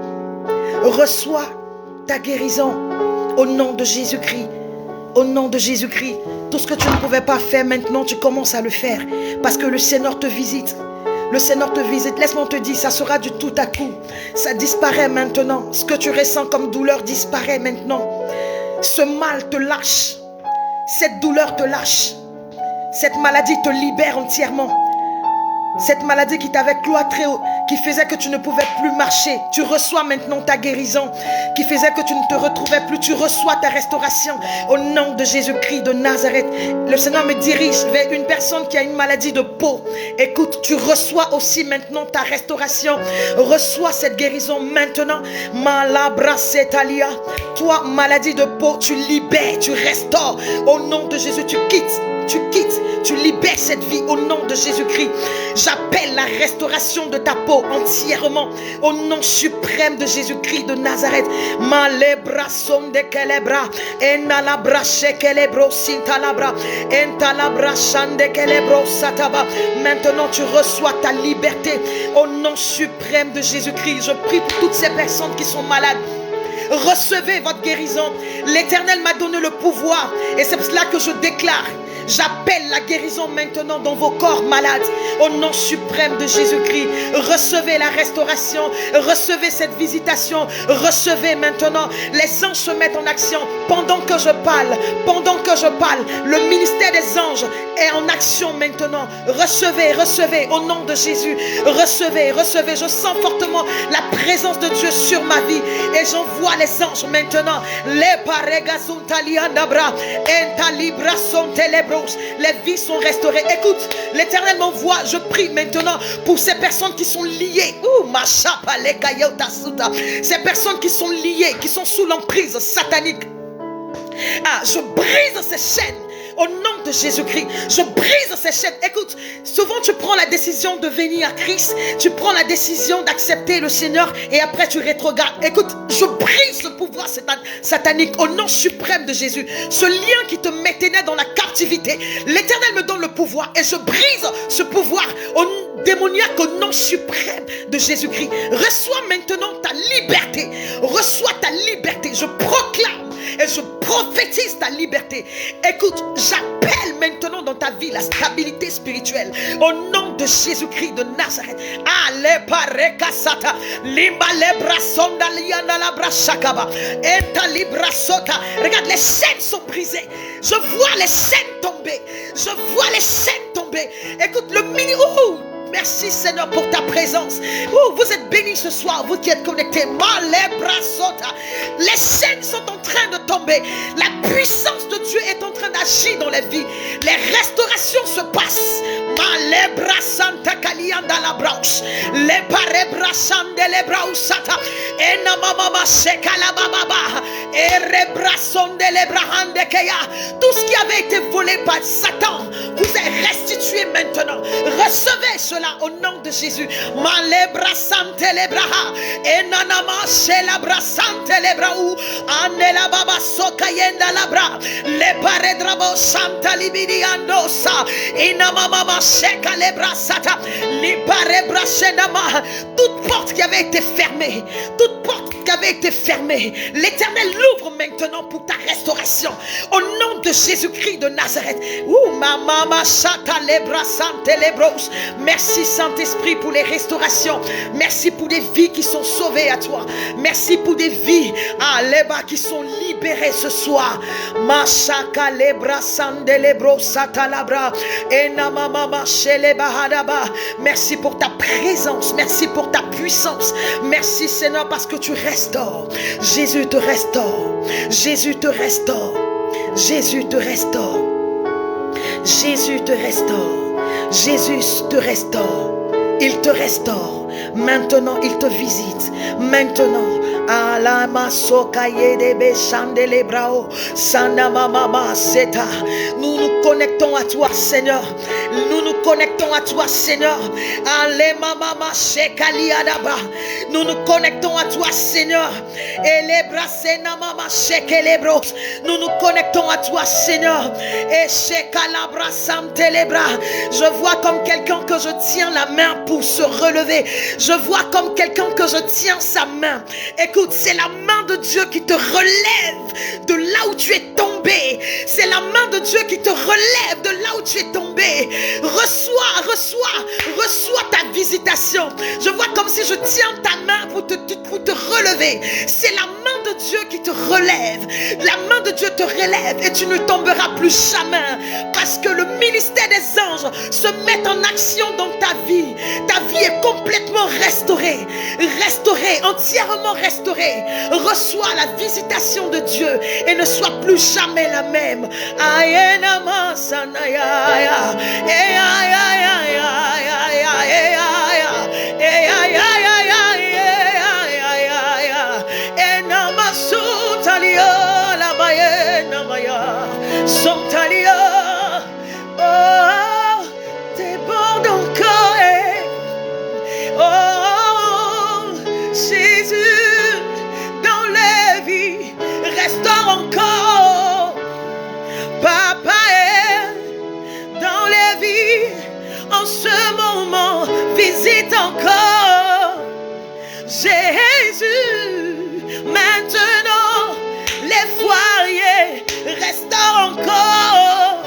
Reçois ta guérison au nom de Jésus-Christ. Au nom de Jésus-Christ. Tout ce que tu ne pouvais pas faire maintenant, tu commences à le faire. Parce que le Seigneur te visite. Le Seigneur te visite. Laisse-moi te dire, ça sera du tout à coup. Ça disparaît maintenant. Ce que tu ressens comme douleur disparaît maintenant. Ce mal te lâche. Cette douleur te lâche. Cette maladie te libère entièrement. Cette maladie qui t'avait cloîtré, qui faisait que tu ne pouvais plus marcher. Tu reçois maintenant ta guérison. Qui faisait que tu ne te retrouvais plus. Tu reçois ta restauration. Au nom de Jésus-Christ de Nazareth. Le Seigneur me dirige vers une personne qui a une maladie de peau. Écoute, tu reçois aussi maintenant ta restauration. Reçois cette guérison maintenant. Malabrasetalia. Toi, maladie de peau, tu libères, tu restaures. Au nom de Jésus, tu quittes, tu libères cette vie au nom de Jésus-Christ. J'appelle la restauration de ta peau entièrement au nom suprême de Jésus-Christ de Nazareth. Malebra sonde kelebra, enalabra shekelebro sintalabra, entalabra shande kelebro sataba. Maintenant tu reçois ta liberté au nom suprême de Jésus-Christ. Je prie pour toutes ces personnes qui sont malades. Recevez votre guérison. L'Éternel m'a donné le pouvoir et c'est pour cela que je déclare. J'appelle la guérison maintenant dans vos corps malades. Au nom suprême de Jésus-Christ. Recevez la restauration. Recevez cette visitation. Recevez maintenant. Les anges se mettent en action. Pendant que je parle. Pendant que je parle. Le ministère des anges est en action maintenant. Recevez, recevez. Au nom de Jésus. Recevez, recevez. Je sens fortement la présence de Dieu sur ma vie. Et j'envoie les anges maintenant. Les paregasuntaliandabra. Entalibra sont télébraux. Les vies sont restaurées. Écoute, l'Éternel m'envoie. Je prie maintenant pour ces personnes qui sont liées. Ces personnes qui sont liées, qui sont sous l'emprise satanique. Ah, je brise ces chaînes. Au nom de Jésus-Christ, je brise ces chaînes. Écoute, souvent tu prends la décision de venir à Christ. Tu prends la décision d'accepter le Seigneur et après tu rétrogrades. Écoute, je brise le pouvoir satanique au nom suprême de Jésus. Ce lien qui te maintenait dans la captivité, l'Éternel me donne le pouvoir et je brise ce pouvoir au démoniaque au nom suprême de Jésus-Christ. Reçois maintenant ta liberté. Reçois ta liberté. Je proclame et je prophétise ta liberté. Écoute, j'appelle maintenant dans ta vie la stabilité spirituelle au nom de Jésus-Christ de Nazareth. Regarde, les chaînes sont brisées. Je vois les chaînes tomber. Je vois les chaînes tomber. Écoute, le mini... Merci Seigneur pour ta présence. Vous êtes bénis ce soir, vous qui êtes connectés. Les chaînes sont en train de tomber. La puissance de Dieu est en train d'agir dans les vies. Les restaurations se passent. Tout ce qui avait été volé par Satan vous est restitué maintenant. Recevez cela au nom de Jésus. Malebra santelebraha enanama shelabra santelebrau anela baba sokayenda labra le paredrabo santalibidi andosa inamama shekalebra sata li parebra shenama. Toute porte qui avait été fermée, toute porte qui avait été fermée, l'Éternel l'ouvre maintenant pour ta restauration au nom de Jésus-Christ de Nazareth. Mama shata lebra santelebros. Merci Saint-Esprit pour les restaurations. Merci pour des vies qui sont sauvées à toi. Merci pour des vies qui sont libérées ce soir. Mashaka lebra sandelebro satalabra enamama shelebahadaba. Merci pour ta présence. Merci pour ta puissance. Merci Seigneur parce que tu restes restaure. Jésus te restaure. Jésus te restaure. Jésus te restaure. Jésus te restaure. Jésus te restaure. Il te restaure. Maintenant, il te visite. Maintenant, Alama sokaye de beshandele brao sanama mama seta. Nous nous connectons à toi, Seigneur. Nous nous connectons à toi, Seigneur. Alema mama shekali adaba. Nous nous connectons à toi, Seigneur. Elebra sena mama shekelebro. Nous nous connectons à toi, Seigneur. Et shekalabra samtelebra. Je vois comme quelqu'un que je tiens la main pour se relever. Je vois comme quelqu'un que je tiens sa main. Écoute, c'est la main de Dieu qui te relève de là où tu es tombé. C'est la main de Dieu qui te relève de là où tu es tombé. Reçois ta visitation. Je vois comme si je tiens ta main pour te relever. C'est la main de Dieu qui te relève. La main de Dieu te relève et tu ne tomberas plus jamais. Parce que le ministère des anges se met en action dans ta vie. Ta vie est complètement restaurée. Restaurée, entièrement restaurée. Reçois la visitation de Dieu et ne sois plus jamais la même. Oh, t'es bon encore. Oh, Jésus, dans les vies, restaure encore. Papa est dans les vies, en ce moment, visite encore. Jésus, maintenant, les foyers, restaure encore.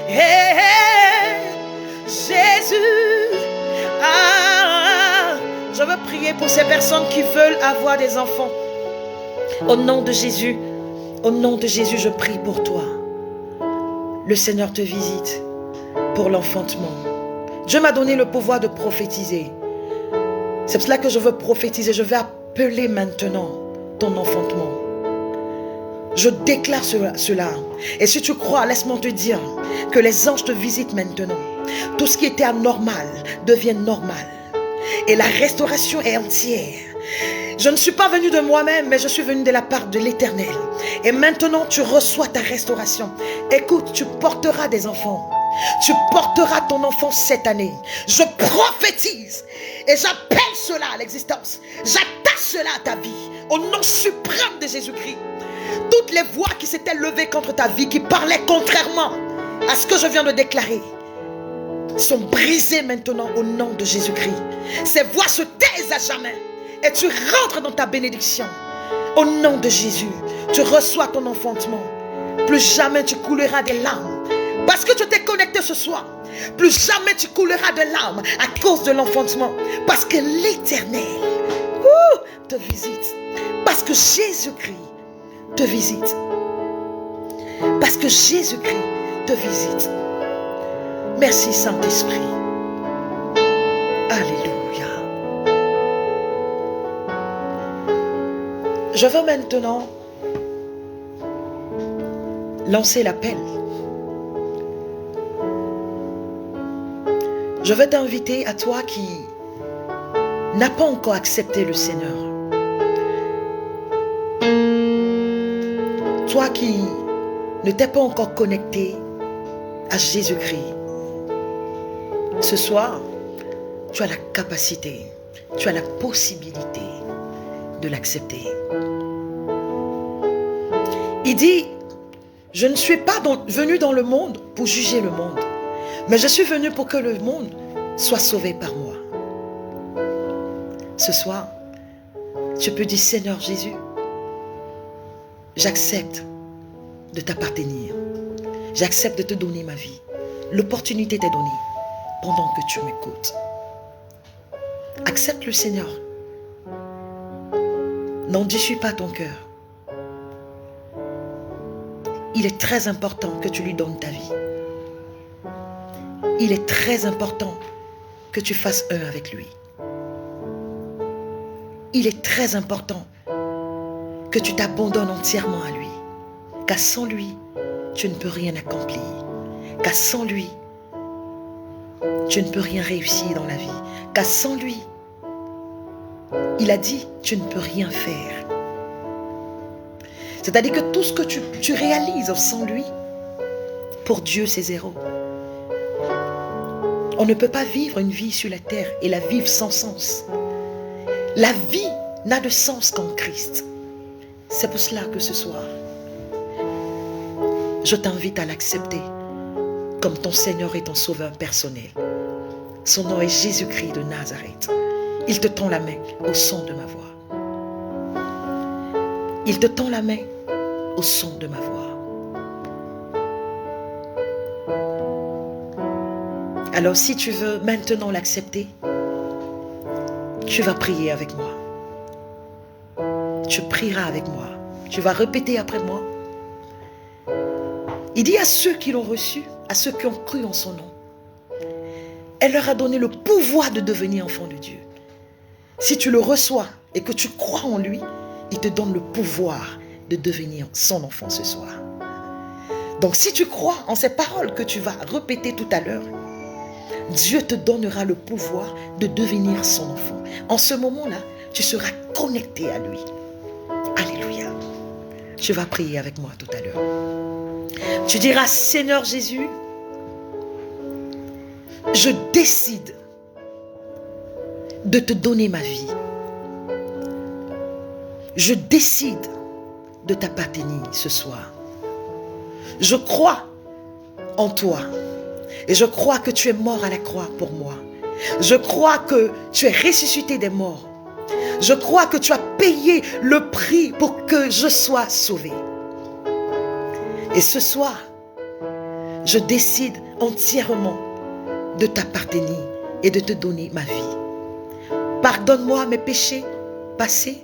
Hey, hey, Jésus. Je veux prier pour ces personnes qui veulent avoir des enfants. Au nom de Jésus, je prie pour toi. Le Seigneur te visite pour l'enfantement. Dieu m'a donné le pouvoir de prophétiser. C'est pour cela que je veux prophétiser. Je vais appeler maintenant ton enfantement. Je déclare cela. Et si tu crois, laisse-moi te dire que les anges te visitent maintenant. Tout ce qui était anormal devient normal. Et la restauration est entière. Je ne suis pas venu de moi-même, mais je suis venu de la part de l'Éternel. Et maintenant, tu reçois ta restauration. Écoute, tu porteras des enfants. Tu porteras ton enfant cette année. Je prophétise et j'appelle cela à l'existence. J'attache cela à ta vie. Au nom suprême de Jésus-Christ. Toutes les voix qui s'étaient levées contre ta vie, qui parlaient contrairement à ce que je viens de déclarer, sont brisées maintenant au nom de Jésus-Christ. Ces voix se taisent à jamais et tu rentres dans ta bénédiction. Au nom de Jésus, tu reçois ton enfantement. Plus jamais tu couleras des larmes parce que tu t'es connecté ce soir. Plus jamais tu couleras de larmes à cause de l'enfantement, parce que l'Éternel te visite. Parce que Jésus-Christ te visite. Parce que Jésus-Christ te visite. Merci Saint-Esprit. Alléluia. Je veux maintenant lancer l'appel. Je veux t'inviter à toi qui n'as pas encore accepté le Seigneur. Toi qui ne t'es pas encore connecté à Jésus-Christ. Ce soir, tu as la capacité, tu as la possibilité de l'accepter. Il dit, je ne suis pas venu dans le monde pour juger le monde, mais je suis venu pour que le monde soit sauvé par moi. Ce soir, tu peux dire, Seigneur Jésus, j'accepte de t'appartenir. J'accepte de te donner ma vie. L'opportunité t'est donnée pendant que tu m'écoutes. Accepte le Seigneur. N'endurcis pas ton cœur. Il est très important que tu lui donnes ta vie. Il est très important que tu fasses un avec lui. Il est très important que tu t'abandonnes entièrement à lui. Car sans lui, tu ne peux rien accomplir. Car sans lui, tu ne peux rien réussir dans la vie. Car sans lui, il a dit, tu ne peux rien faire. C'est-à-dire que tout ce que tu réalises sans lui, pour Dieu, c'est zéro. On ne peut pas vivre une vie sur la terre et la vivre sans sens. La vie n'a de sens qu'en Christ. C'est pour cela que ce soir, je t'invite à l'accepter comme ton Seigneur et ton Sauveur personnel. Son nom est Jésus-Christ de Nazareth. Il te tend la main au son de ma voix. Il te tend la main au son de ma voix. Alors si tu veux maintenant l'accepter, tu vas prier avec moi. Tu prieras avec moi. Tu vas répéter après moi. Il dit à ceux qui l'ont reçu, à ceux qui ont cru en son nom, elle leur a donné le pouvoir de devenir enfants de Dieu. Si tu le reçois et que tu crois en lui, il te donne le pouvoir de devenir son enfant ce soir. Donc si tu crois en ces paroles que tu vas répéter tout à l'heure, Dieu te donnera le pouvoir de devenir son enfant. En ce moment-là, tu seras connecté à lui. Alléluia. Tu vas prier avec moi tout à l'heure. Tu diras, Seigneur Jésus, je décide de te donner ma vie. Je décide de t'appartenir ce soir. Je crois en toi. Et je crois que tu es mort à la croix pour moi. Je crois que tu es ressuscité des morts. Je crois que tu as payé le prix pour que je sois sauvé. Et ce soir, je décide entièrement de t'appartenir et de te donner ma vie. Pardonne-moi mes péchés passés.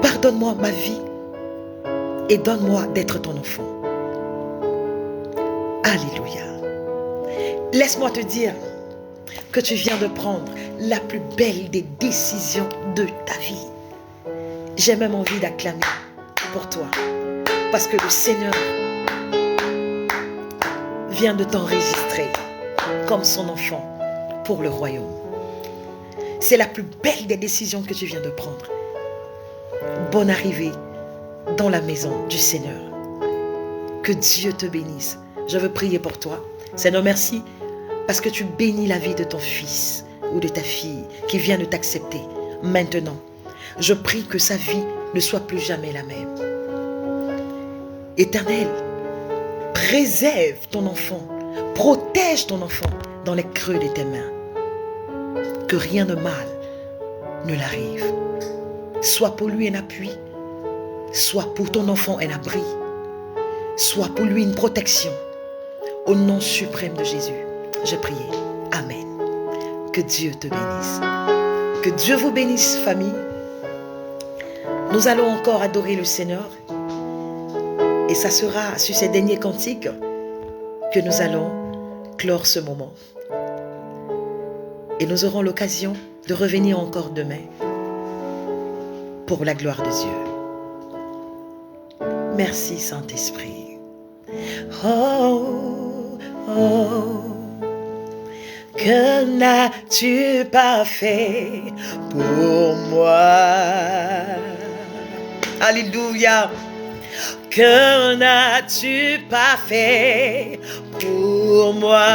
Pardonne-moi ma vie et donne-moi d'être ton enfant. Alléluia. Laisse-moi te dire que tu viens de prendre la plus belle des décisions de ta vie. J'ai même envie d'acclamer pour toi parce que le Seigneur vient de t'enregistrer comme son enfant pour le royaume. C'est la plus belle des décisions que tu viens de prendre. Bonne arrivée dans la maison du Seigneur. Que Dieu te bénisse. Je veux prier pour toi. Seigneur, merci parce que tu bénis la vie de ton fils ou de ta fille qui vient de t'accepter. Maintenant, je prie que sa vie ne soit plus jamais la même. Éternel, préserve ton enfant, protège ton enfant dans les creux de tes mains. Que rien de mal ne l'arrive. Sois pour lui un appui, sois pour ton enfant un abri, sois pour lui une protection. Au nom suprême de Jésus, j'ai prié. Amen. Que Dieu te bénisse. Que Dieu vous bénisse, famille. Nous allons encore adorer le Seigneur. Et ça sera sur ces derniers cantiques que nous allons clore ce moment. Et nous aurons l'occasion de revenir encore demain pour la gloire de Dieu. Merci, Saint-Esprit. Oh, oh, que n'as-tu pas fait pour moi? Alléluia. Que n'as-tu pas fait pour moi?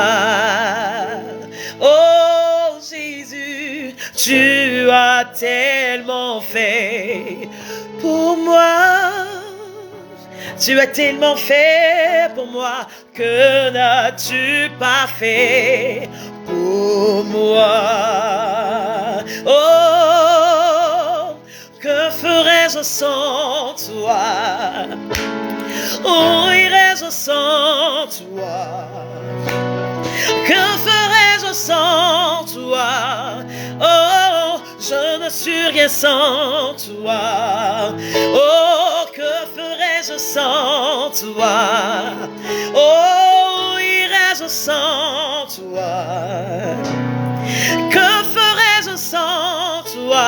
Oh Jésus, tu as tellement fait pour moi. Tu as tellement fait pour moi. Que n'as-tu pas fait pour moi? Oh, que ferais-je sans toi? Où irais-je sans toi? Que ferais-je sans toi? Oh, je ne suis rien sans toi. Oh, que ferais-je sans toi? Oh, où irais-je sans toi? Que ferais-je sans toi?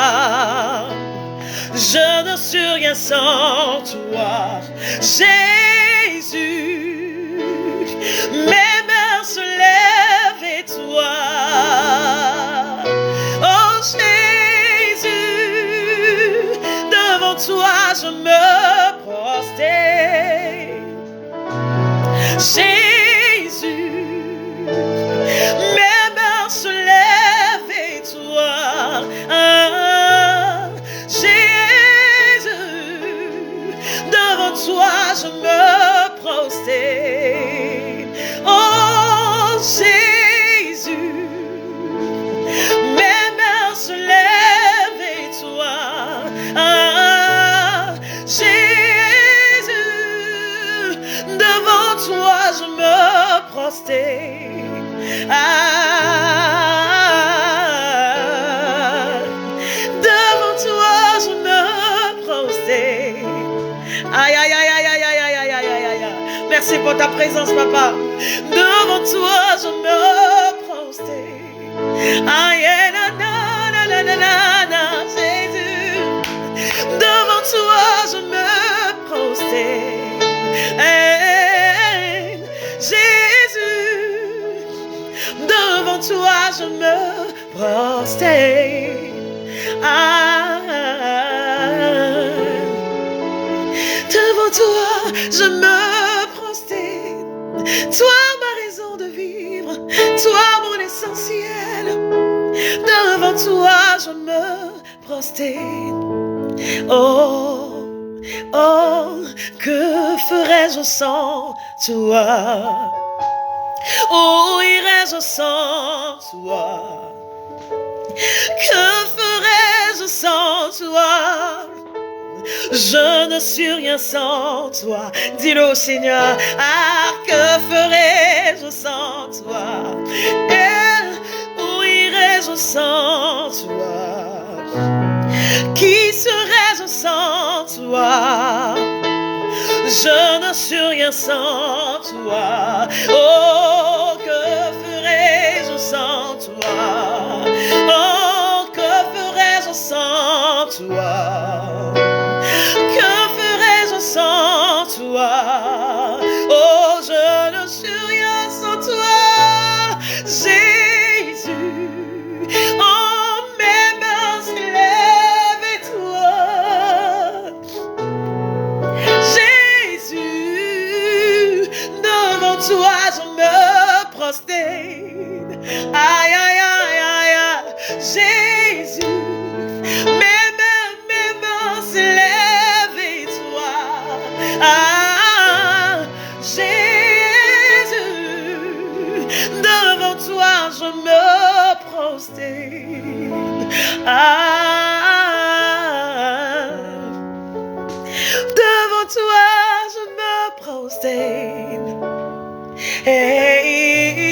Je ne suis rien sans toi, Jésus. Mes mains se lèvent et toi, oh Jésus, devant toi je me prosterne. Jésus, mes mains se lèvent et toi, Jésus, devant toi je me prosterne. Oh Jésus, mes mains se lèvent et toi, Jésus, devant toi je me prosterne. Devant toi je me prosterne. Aïe, aïe, aïe, aïe, aïe, aïe, aïe, aïe, aïe, aïe, aïe. Merci pour ta présence, papa. Devant toi je me prosterne. Aïe, na, na, na, na, na, na, na, Jésus. Devant toi je me prosterne. Jésus, devant toi je me prosterne. Devant toi je me prosterne. Toi ma raison de vivre, toi mon essentiel. Devant toi je me prosterne. Oh, oh, que ferais-je sans toi? Oh, irais-je sans toi? Que ferais-je sans toi? Je ne suis rien sans toi. Dis-le au Seigneur. Ah, que ferais-je sans toi? Où irais-je sans toi? Qui serais-je sans toi? Je ne suis rien sans toi. Oh, que ferais-je sans toi? Oh, que ferais-je sans toi? Que ferais-je sans toi? Oh, je ne suis rien sans toi, Jésus. Oh, mes mains s'élèvent et toi, Jésus, devant toi je me prosterne. Aïe, aïe, aïe, aïe, aïe, Jésus, mes mains s'élèvent et toi, Jésus, devant toi je me prosterne. Devant toi je me prosterne. Hey,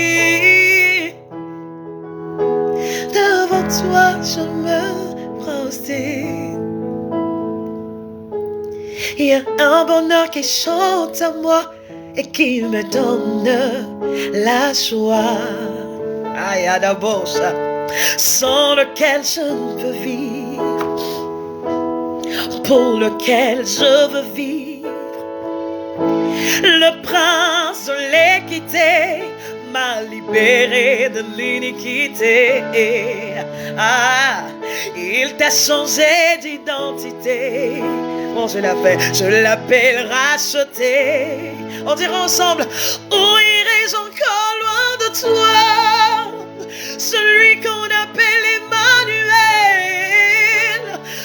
devant toi je me prosterne. Il y a un bonheur qui chante à moi et qui me donne la joie. Aïe, d'abord ça, sans lequel je ne peux vivre, pour lequel je veux vivre. Le prince de l'équité m'a libéré de l'iniquité. Ah, il t'a changé d'identité. Bon, je l'appelle racheté. On dira ensemble, où irais-je encore loin de toi? Celui qu'on appelle Emmanuel,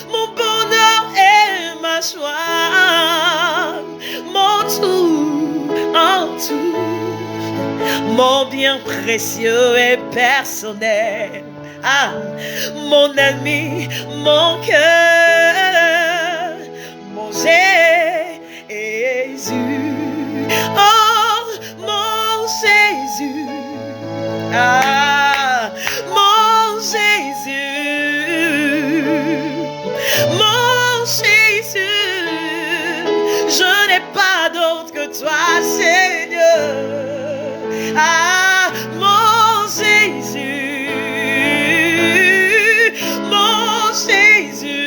mon bonheur et ma joie, mon tout en tout, mon bien précieux et personnel. Ah, mon ami, mon cœur, mon Jésus. Oh, mon Jésus. Ah, mon Jésus. Mon Jésus. Je n'ai pas d'autre que toi, Seigneur. Ah, mon Jésus. Mon Jésus.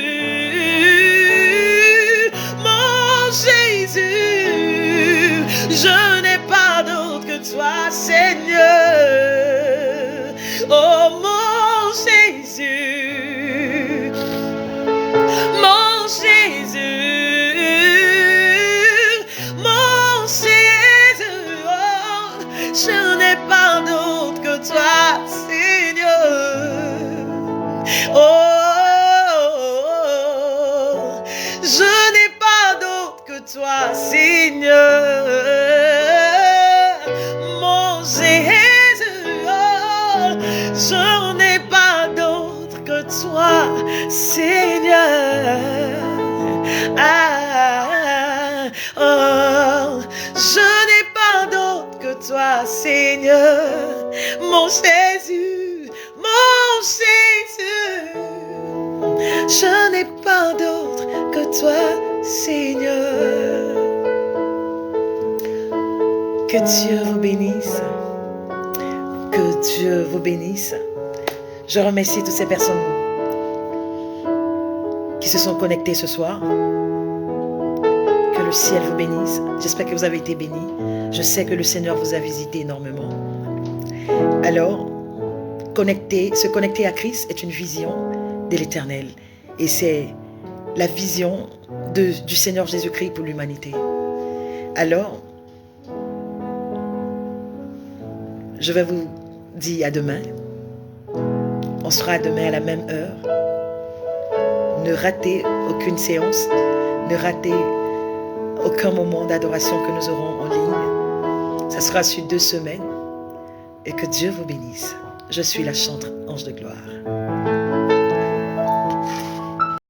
je n'ai pas d'autre que toi, Seigneur. Oh, je n'ai pas d'autre que toi, Seigneur. Mon Jésus, oh, je n'ai pas d'autre que toi, Seigneur. Ah, oh, je n'ai pas d'autre que toi, Seigneur. Mon Jésus, mon Jésus. Je n'ai pas d'autre que toi, Seigneur. Que Dieu vous bénisse. Que Dieu vous bénisse. Je remercie toutes ces personnes qui se sont connectées ce soir. Que le ciel vous bénisse. J'espère que vous avez été bénis. Je sais que le Seigneur vous a visité énormément. Alors, se connecter à Christ est une vision de l'Éternel. Et c'est la vision du Seigneur Jésus-Christ pour l'humanité. Alors, je vais vous dire à demain. On sera demain à la même heure. Ne ratez aucune séance. Ne ratez aucun moment d'adoration que nous aurons en ligne. Ça sera sur 2 semaines. Et que Dieu vous bénisse. Je suis la chantre Ange de gloire.